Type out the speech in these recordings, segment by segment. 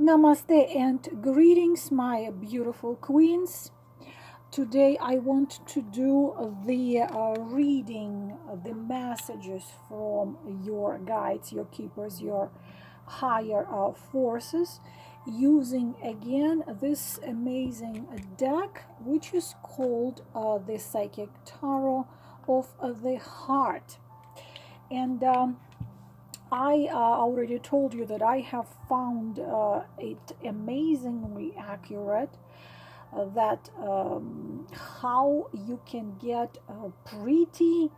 Namaste and greetings, my beautiful queens. Today I want to do the reading, the messages from your guides, your keepers, your higher forces, using again this amazing deck, which is called the Psychic Tarot of the Heart. And I already told you that I have found it amazingly accurate, that how you can get pretty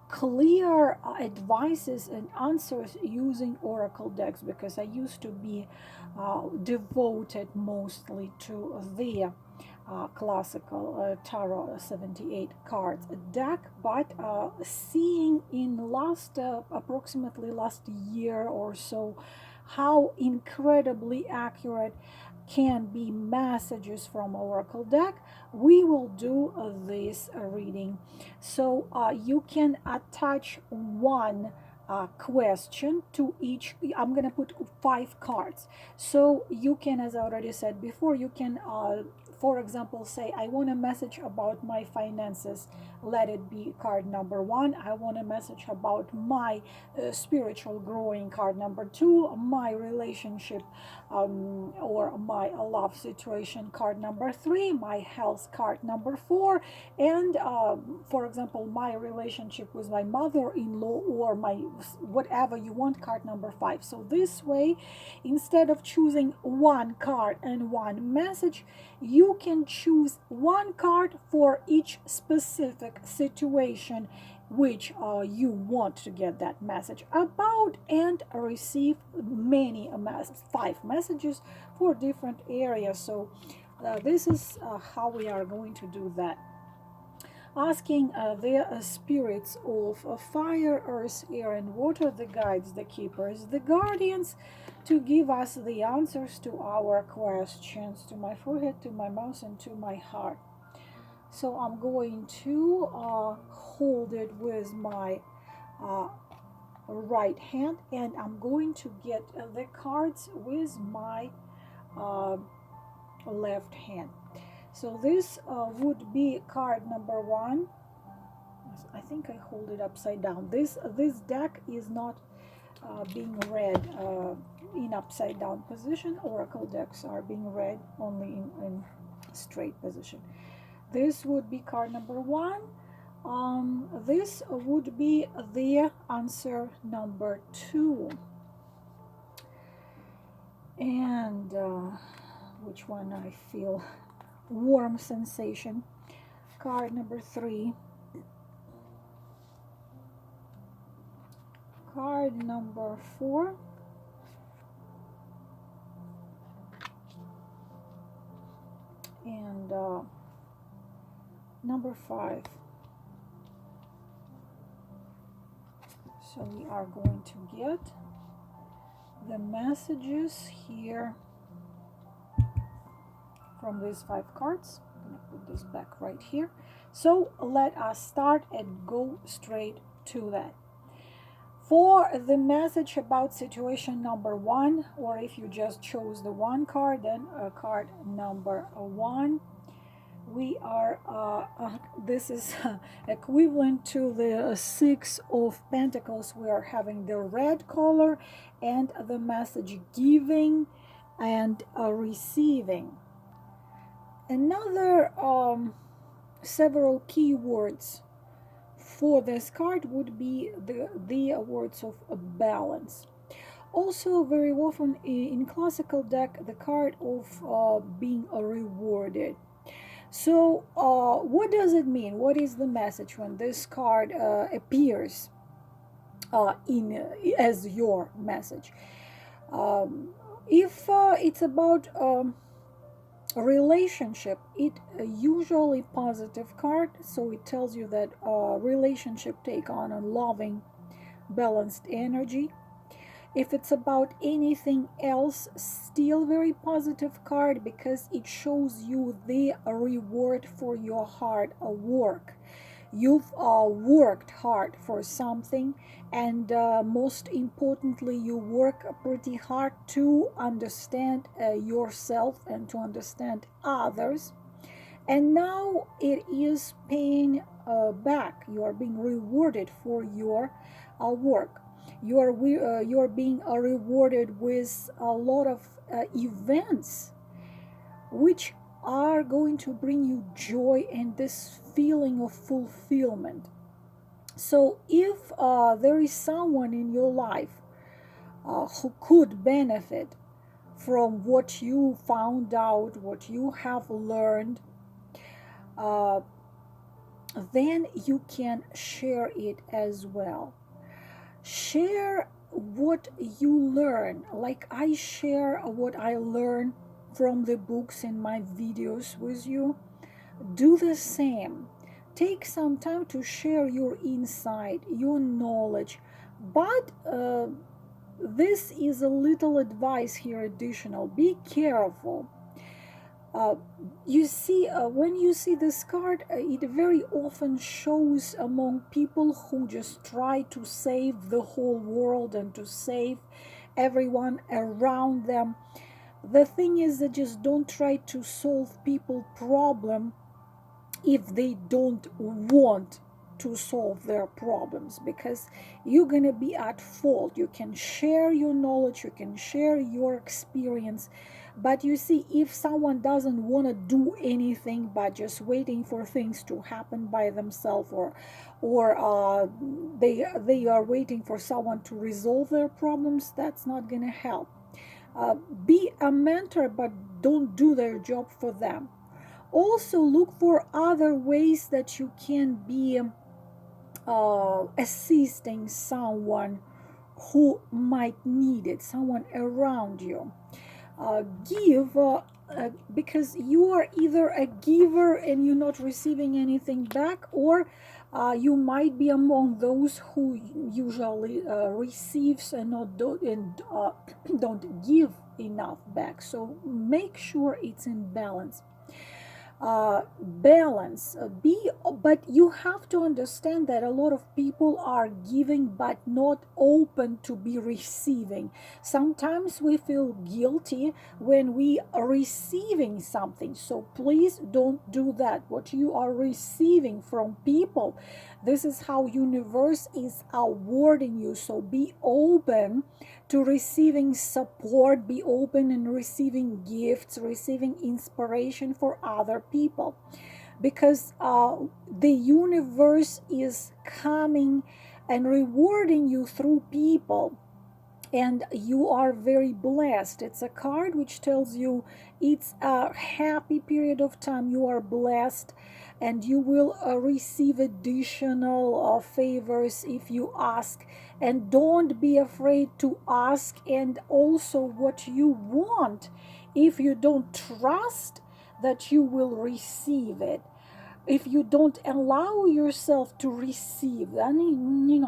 clear advices and answers using oracle decks, because I used to be devoted mostly to the classical tarot 78 cards deck, but seeing in last approximately last year or so how incredibly accurate can be messages from oracle deck, we will do this reading. So you can attach one question to each. I'm gonna put 5 cards, so you can, as I already said before, you can for example, say I want a message about my finances, let it be card number 1. I want a message about my spiritual growing, card number 2. My relationship or my love situation, card number 3. My health, card number 4. And for example, my relationship with my mother-in-law, or my whatever you want, card number 5. So this way, instead of choosing one card and one message, you can choose one card for each specific situation which you want to get that message about, and receive many 5 messages for different areas. So this is how we are going to do that, asking the spirits of fire, earth, air, and water, the guides, the keepers, the guardians, to give us the answers to our questions, to my forehead, to my mouth, and to my heart. So I'm going to hold it with my right hand, and I'm going to get the cards with my left hand. So this would be card number 1. I think I hold it upside down. This deck is not being read in upside down position. Oracle decks are being read only in straight position. This would be card number 1. This would be the answer number 2. And which one I feel warm sensation? Card number 3. Card number 4. And number 5. So we are going to get the messages here from these 5 cards. I'm going to put this back right here. So let us start and go straight to that. For the message about situation number 1, or if you just chose the 1 card, then card number 1, we are this is equivalent to the 6 of Pentacles. We are having the red color and the message giving and receiving. Another several keywords for this card would be the words of balance. Also, very often in classical deck, the card of being rewarded. So what does it mean? What is the message when this card appears as your message? If it's about a relationship, it usually positive card, so it tells you that relationship take on a loving, balanced energy. If it's about anything else, still very positive card, because it shows you the reward for your hard work. You've worked hard for something, and most importantly, you work pretty hard to understand yourself and to understand others. And now it is paying back. You are being rewarded for your work. You are being rewarded with a lot of events which are going to bring you joy and this feeling of fulfillment. So if there is someone in your life who could benefit from what you found out, what you have learned, uh, then you can share it as well. Share what you learn. Like I share what I learn from the books and my videos with you. Do the same. Take some time to share your insight, your knowledge. But this is a little advice here additional. Be careful. Uh, you see, when you see this card, it very often shows among people who just try to save the whole world and to save everyone around them. The thing is that just don't try to solve people's problem if they don't want to solve their problems, because you're gonna be at fault. You can share your knowledge, you can share your experience, but you see, if someone doesn't want to do anything but just waiting for things to happen by themselves, or they are waiting for someone to resolve their problems, that's not gonna help. Be a mentor, but don't do their job for them. Also look for other ways that you can be assisting someone who might need it, someone around you. Give because you are either a giver and you're not receiving anything back, or you might be among those who usually receives and don't give enough back. So make sure it's in balance. Balance be But you have to understand that a lot of people are giving but not open to be receiving. Sometimes we feel guilty when we are receiving something, so please don't do that. What you are receiving from people, this is how universe is awarding you. So be open to receiving support, be open and receiving gifts, receiving inspiration for other people, because the universe is coming and rewarding you through people, and you are very blessed. It's a card which tells you it's a happy period of time. You are blessed, and you will receive additional favors if you ask. And don't be afraid to ask, and also what you want. If you don't trust that you will receive it, if you don't allow yourself to receive, then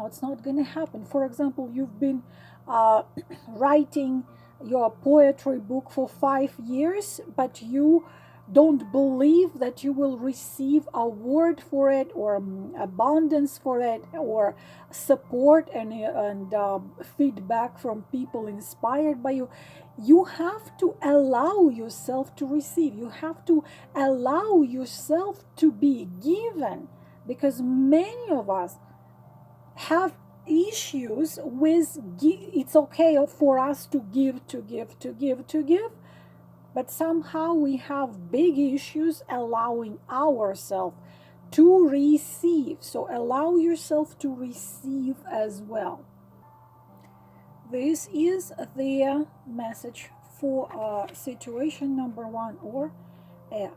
it's not going to happen. For example, you've been uh, writing your poetry book for 5 years, but you don't believe that you will receive a word for it, or abundance for it, or support and feedback from people inspired by you. You have to allow yourself to receive. You have to allow yourself to be given, because many of us have issues with it's okay for us to give, but somehow we have big issues allowing ourselves to receive. So allow yourself to receive as well. This is the message for situation number 1, or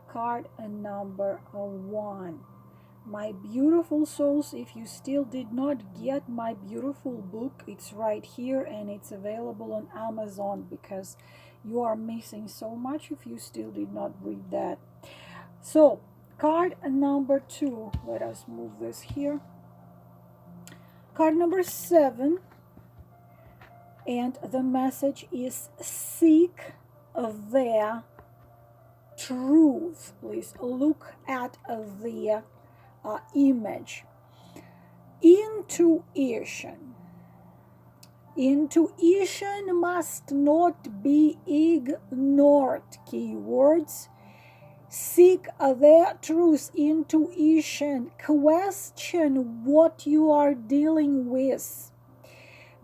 card number 1. My beautiful souls, if you still did not get my beautiful book, it's right here and it's available on Amazon, because you are missing so much if you still did not read that. So card number 2, let us move this here. Card number 7, and the message is seek the truth. Please look at the image. Intuition. Intuition must not be ignored. Keywords: seek the truth. Intuition. Question what you are dealing with,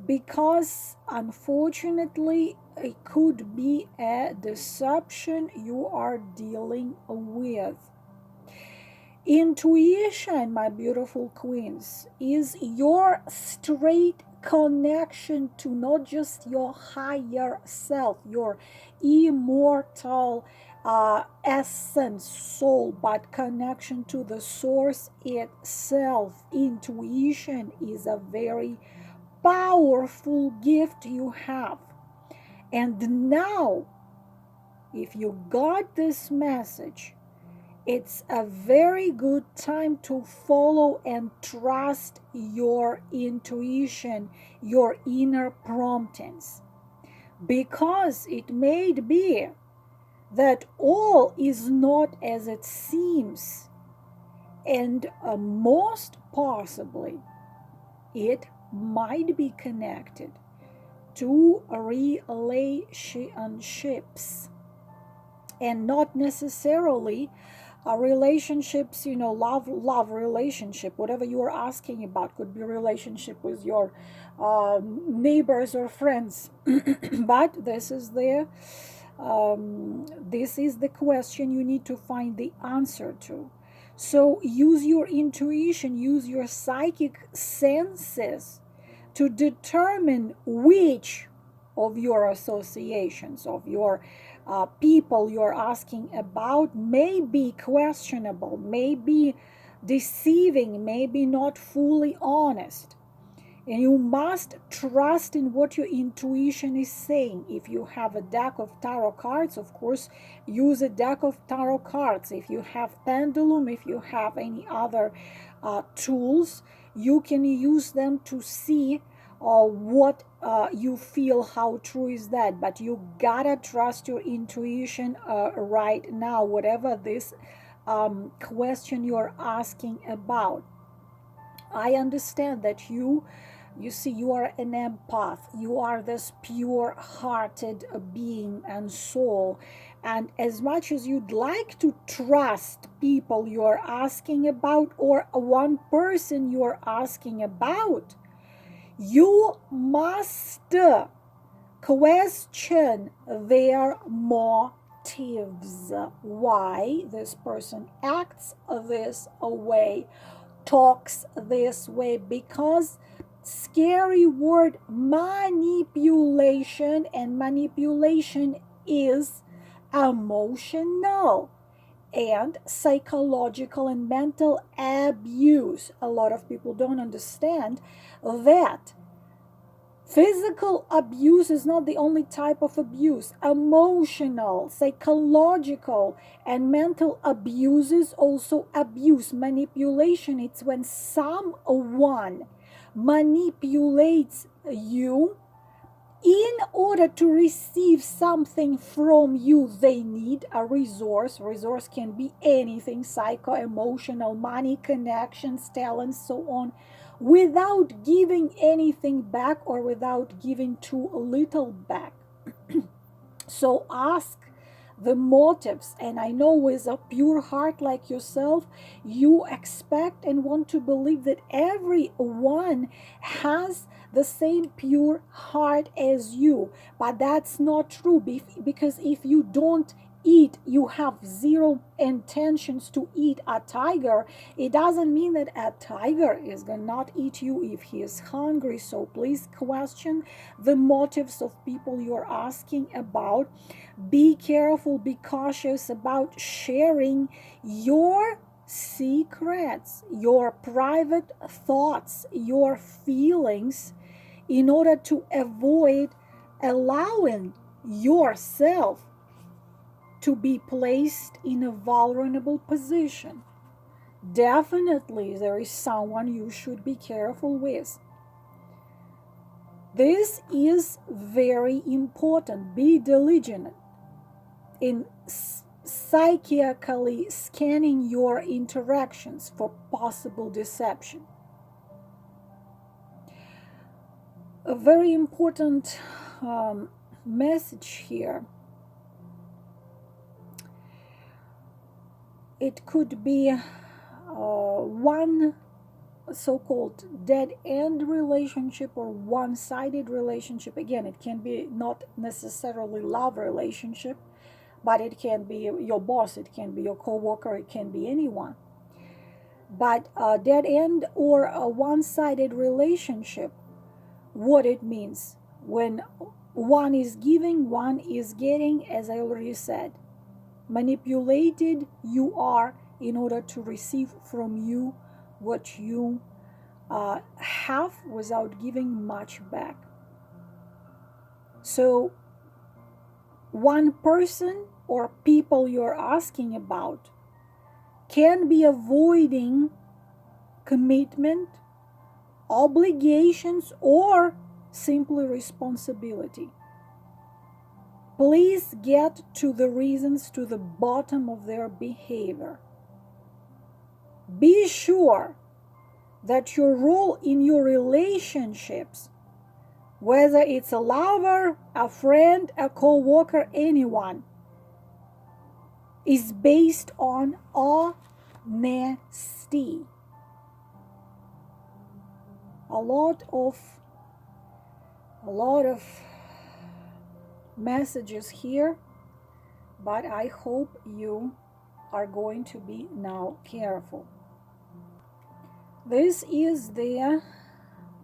because unfortunately it could be a deception you are dealing with. Intuition, my beautiful queens, is your straight connection to not just your higher self, your immortal essence, soul, but connection to the source itself. Intuition is a very powerful gift you have. And now, if you got this message, it's a very good time to follow and trust your intuition, your inner promptings, because it may be that all is not as it seems, and most possibly it might be connected to relationships, and not necessarily relationships, love relationship. Whatever you are asking about could be relationship with your neighbors or friends. But this is the question you need to find the answer to. So use your intuition, use your psychic senses to determine which of your associations, of your people you're asking about, may be questionable, may be deceiving, may be not fully honest. And you must trust in what your intuition is saying. If you have a deck of tarot cards, of course, use a deck of tarot cards. If you have pendulum, if you have any other tools, you can use them to see what you feel, how true is that. But you gotta trust your intuition right now, whatever this question you're asking about. I understand that you see, you are an empath. You are this pure-hearted being and soul. And as much as you'd like to trust people you're asking about, or one person you're asking about, you must question their motives. Why this person acts this way, talks this way, because scary word manipulation, and manipulation is emotional and psychological and mental abuse. A lot of people don't understand that physical abuse is not the only type of abuse. Emotional, psychological, and mental abuse is also abuse. Manipulation, it's when someone manipulates you in order to receive something from you. They need a resource. Resource can be anything: psycho, emotional, money, connections, talents, so on, without giving anything back, or without giving too little back. So ask the motives. And I know with a pure heart like yourself, you expect and want to believe that everyone has the same pure heart as you. But that's not true, because if you don't eat, you have zero intentions to eat a tiger, it doesn't mean that a tiger is going to not eat you if he is hungry. So please question the motives of people you're asking about. Be careful, be cautious about sharing your secrets, your private thoughts, your feelings, in order to avoid allowing yourself to be placed in a vulnerable position. Definitely, there is someone you should be careful with. This is very important. Be diligent in psychically scanning your interactions for possible deception. A very important message here. It could be one so-called dead-end relationship or one-sided relationship. Again, it can be not necessarily love relationship, but it can be your boss, it can be your co-worker, it can be anyone. But a dead-end or a one-sided relationship, what it means when one is giving, one is getting, as I already said. Manipulated you are in order to receive from you what you have without giving much back. So one person or people you're asking about can be avoiding commitment, obligations, or simply responsibility. Please get to the reasons, to the bottom of their behavior. Be sure that your role in your relationships, whether it's a lover, a friend, a co-worker, anyone, is based on honesty. A lot of messages here, but I hope you are going to be now careful. This is the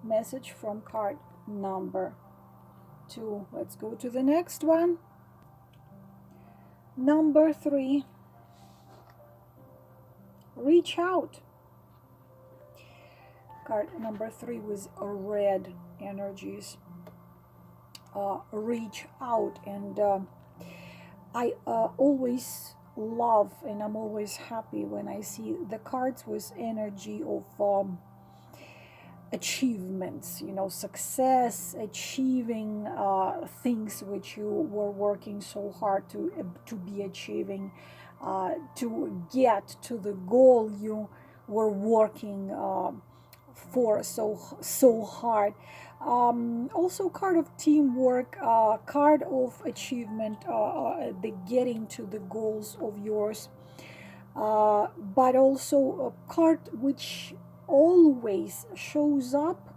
message from card number 2. Let's go to the next one. Number 3. Reach out. Card number 3 with red energies. Reach out, and I always love, and I'm always happy when I see the cards with energy of achievements, you know, success, achieving things which you were working so hard to be achieving, to get to the goal you were working for so hard. Also card of teamwork, card of achievement, the getting to the goals of yours, but also a card which always shows up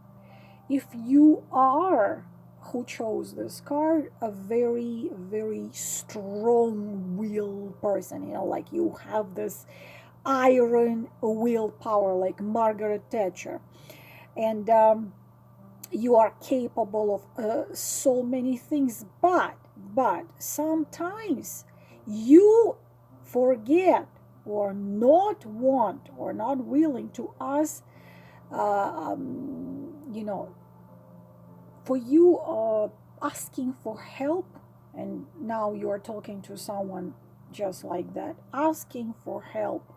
if you are, who chose this card, a very, very strong will person, you know, like you have this iron willpower like Margaret Thatcher, and you are capable of so many things, but sometimes you forget or not want or not willing to ask, you know, for you asking for help, and now you are talking to someone just like that, asking for help,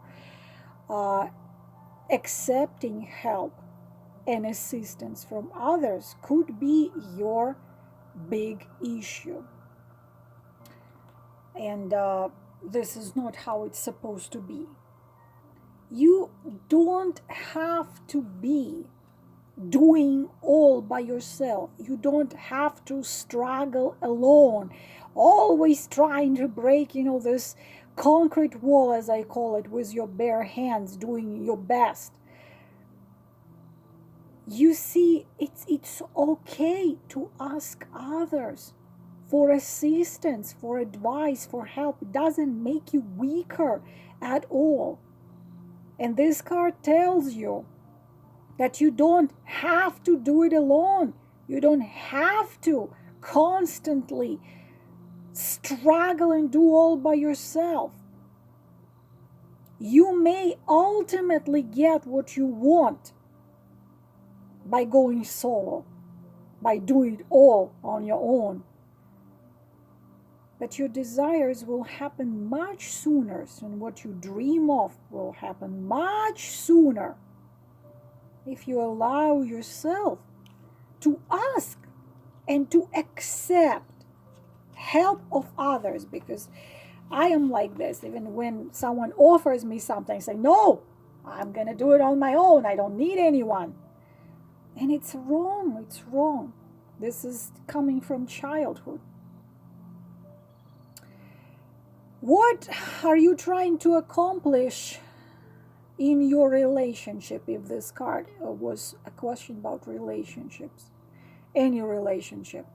accepting help and assistance from others could be your big issue. And this is not how it's supposed to be. You don't have to be doing all by yourself. You don't have to struggle alone, always trying to break, you know, this concrete wall, as I call it, with your bare hands, doing your best. You see, it's okay to ask others for assistance, for advice, for help. It doesn't make you weaker at all. And this card tells you that you don't have to do it alone. You don't have to constantly struggle and do all by yourself. You may ultimately get what you want by going solo, by doing it all on your own. But your desires will happen much sooner, and what you dream of will happen much sooner if you allow yourself to ask and to accept help of others. Because I am like this. Even when someone offers me something, I say, no, I'm going to do it on my own. I don't need anyone. And it's wrong. It's wrong. This is coming from childhood. What are you trying to accomplish in your relationship? If this card was a question about relationships, any relationship,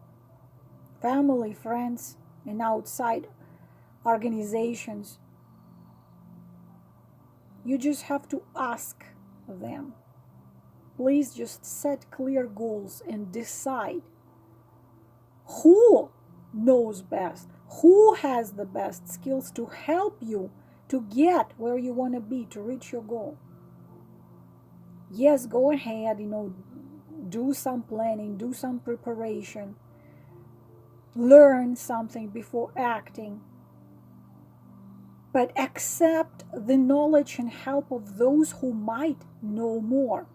family, friends, and outside organizations, you just have to ask them. Please just set clear goals and decide who knows best, who has the best skills to help you to get where you want to be, to reach your goal. Yes, go ahead, do some planning, do some preparation, learn something before acting, but accept the knowledge and help of those who might know more.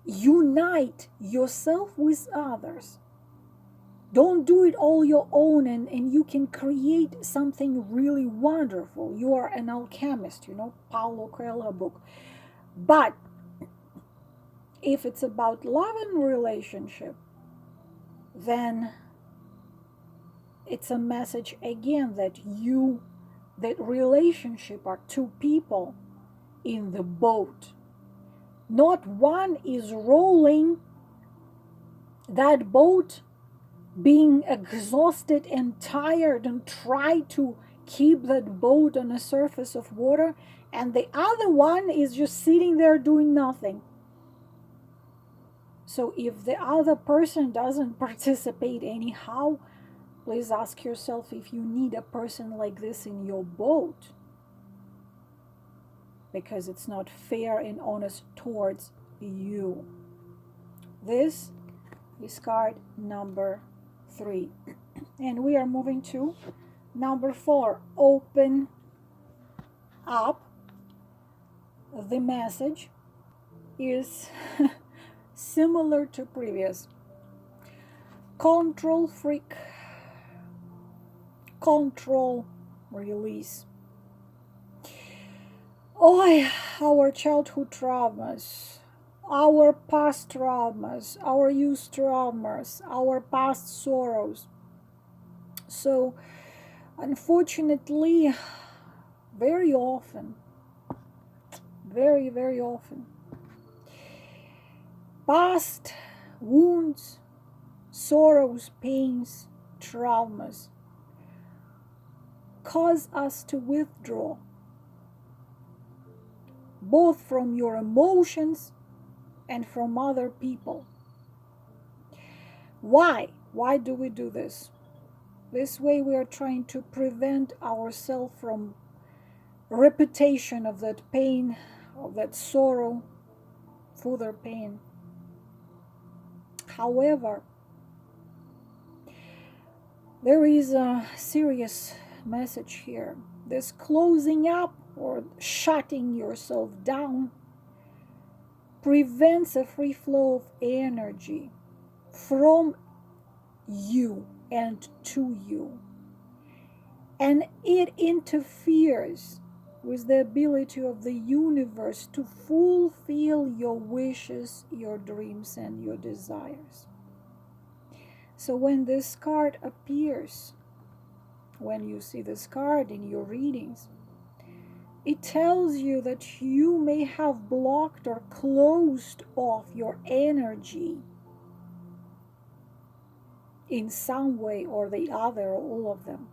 Unite yourself with others. Don't do it all your own, and you can create something really wonderful. You are an alchemist, Paulo Coelho book. But if it's about love and relationship, then it's a message again that relationship are two people in the boat. Not one is rolling that boat, being exhausted and tired, and try to keep that boat on the surface of water, and the other one is just sitting there doing nothing. So if the other person doesn't participate anyhow, please ask yourself if you need a person like this in your boat, because it's not fair and honest towards you. This is card number 3. And we are moving to number 4. Open up. The message is similar to previous. Control freak. Control, release. Oh, our childhood traumas, our past traumas, our youth traumas, our past sorrows. So, unfortunately, very often, very, very often, past wounds, sorrows, pains, traumas cause us to withdraw, both from your emotions and from other people. Why? Why do we do this? This way we are trying to prevent ourselves from repetition of that pain, of that sorrow, further pain. However, there is a serious message here. This closing up or shutting yourself down prevents a free flow of energy from you and to you. And it interferes with the ability of the universe to fulfill your wishes, your dreams, and your desires. So when this card appears, when you see this card in your readings, it tells you that you may have blocked or closed off your energy in some way or the other, or all of them.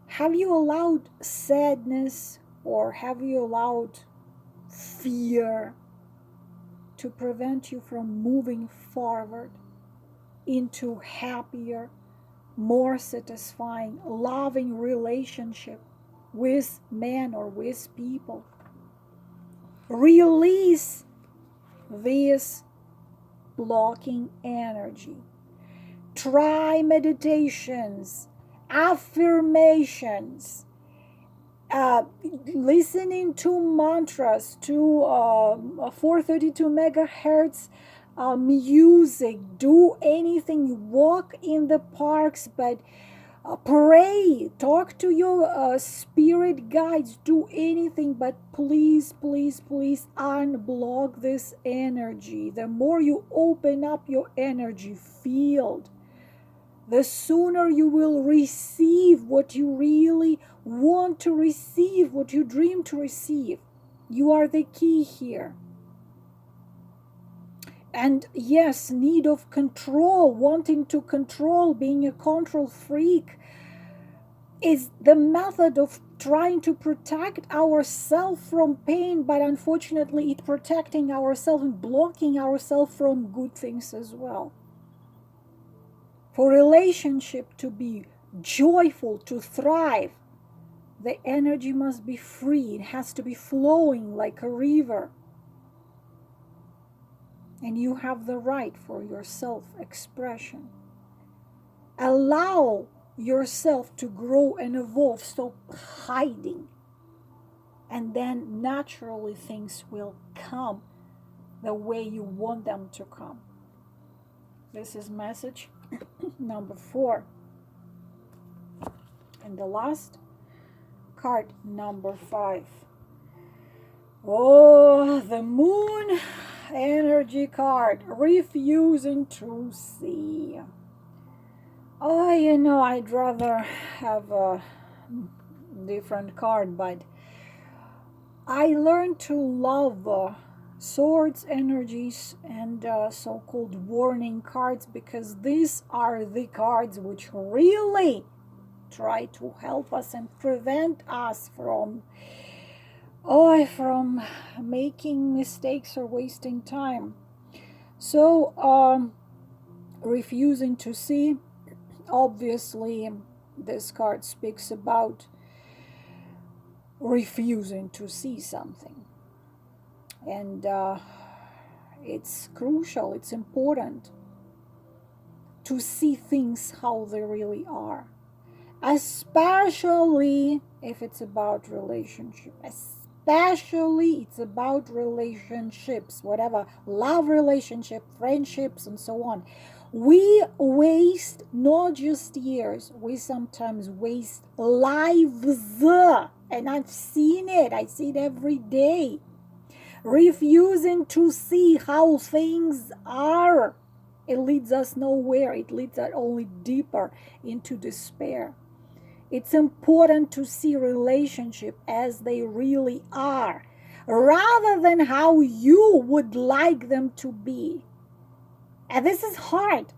Have you allowed sadness or have you allowed fear to prevent you from moving forward into happier, more satisfying, loving relationship with men or with people? Release this blocking energy. Try meditations, affirmations, listening to mantras, to 432 megahertz music, do anything, walk in the parks, but pray, talk to your spirit guides, do anything, but please, please, please unblock this energy. The more you open up your energy field, the sooner you will receive what you really want to receive, what you dream to receive. You are the key here. And yes, need of control, wanting to control, being a control freak is the method of trying to protect ourselves from pain, but unfortunately it's protecting ourselves and blocking ourselves from good things as well. For relationship to be joyful, to thrive, the energy must be free. It has to be flowing like a river. And you have the right for your self-expression. Allow yourself to grow and evolve. Stop hiding. And then naturally things will come the way you want them to come. This is message number 4. And the last card, number 5. Oh, the moon energy card, refusing to see. Oh, I'd rather have a different card, but I learned to love swords energies and so-called warning cards, because these are the cards which really try to help us and prevent us from making mistakes or wasting time. So refusing to see, obviously this card speaks about refusing to see something, and it's crucial, it's important to see things how they really are, especially if it's about relationship, especially it's about relationships, whatever, love relationship, friendships, and so on. We waste not just years, we sometimes waste lives, and I've seen it, I see it every day. Refusing to see how things are, it leads us nowhere, it leads us only deeper into despair. It's important to see relationship as they really are, rather than how you would like them to be. And this is hard.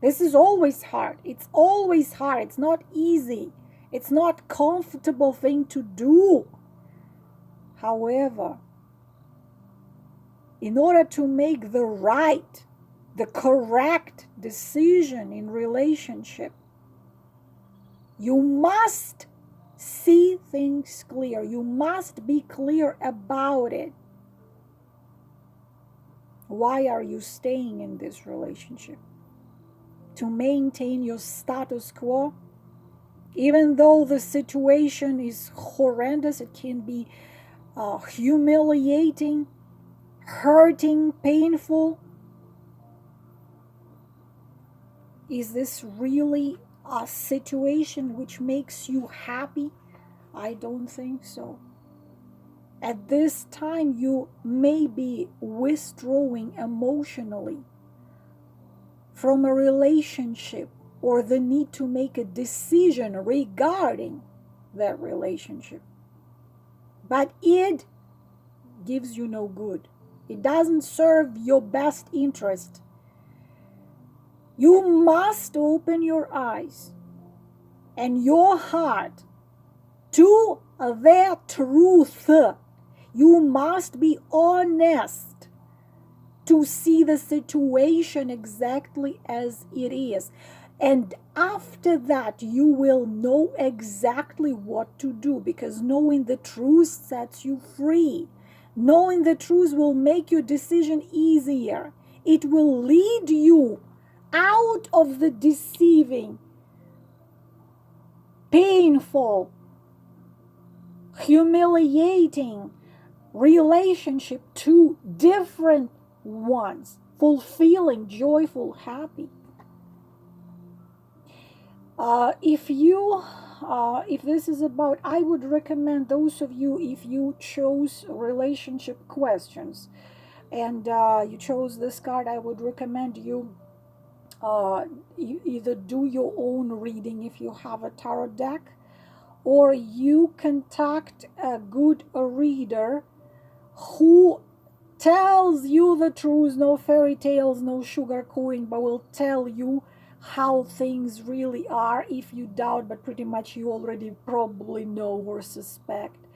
This is always hard. It's always hard. It's not easy. It's not a comfortable thing to do. However, in order to make the right, the correct decision in relationship, you must see things clear. You must be clear about it. Why are you staying in this relationship? To maintain your status quo? Even though the situation is horrendous, it can be humiliating, hurting, painful. Is this really a situation which makes you happy? I don't think so. At this time, you may be withdrawing emotionally from a relationship or the need to make a decision regarding that relationship. But it gives you no good. It doesn't serve your best interest. You must open your eyes and your heart to their truth. You must be honest to see the situation exactly as it is. And after that, you will know exactly what to do, because knowing the truth sets you free. Knowing the truth will make your decision easier. It will lead you out of the deceiving, painful, humiliating relationship to different ones, fulfilling, joyful, happy. If this is about, I would recommend those of you, if you chose relationship questions and you chose this card, I would recommend you either do your own reading if you have a tarot deck, or you contact a good reader who tells you the truth, no fairy tales, no sugarcoating, but will tell you how things really are. If you doubt, but pretty much you already probably know or suspect.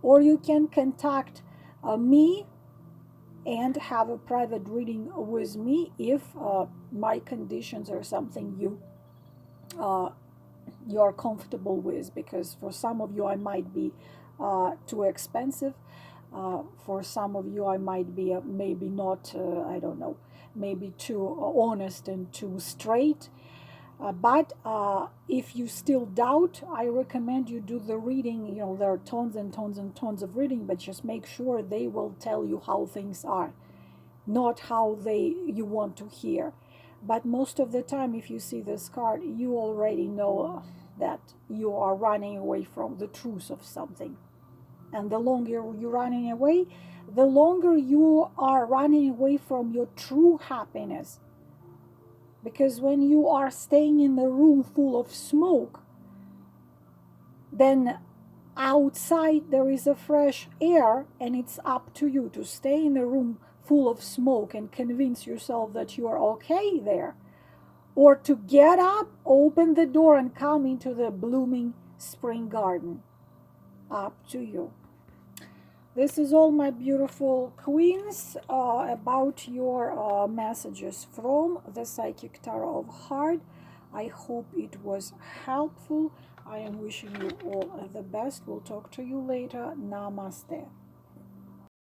Or you can contact me and have a private reading with me if my conditions are something you're comfortable with, because for some of you I might be too expensive. For some of you I might be maybe not, I don't know, maybe too honest and too straight. But if you still doubt, I recommend you do the reading. You know, there are tons and tons and tons of reading, but just make sure they will tell you how things are, not how you want to hear. But most of the time, if you see this card, you already know that you are running away from the truth of something. And the longer you're running away, the longer you are running away from your true happiness. Because when you are staying in the room full of smoke, then outside there is a fresh air, and it's up to you to stay in a room full of smoke and convince yourself that you are okay there, or to get up, open the door, and come into the blooming spring garden. Up to you. This is all, my beautiful queens, about your messages from the Psychic Tarot of Heart. I hope it was helpful. I am wishing you all the best. We'll talk to you later. Namaste.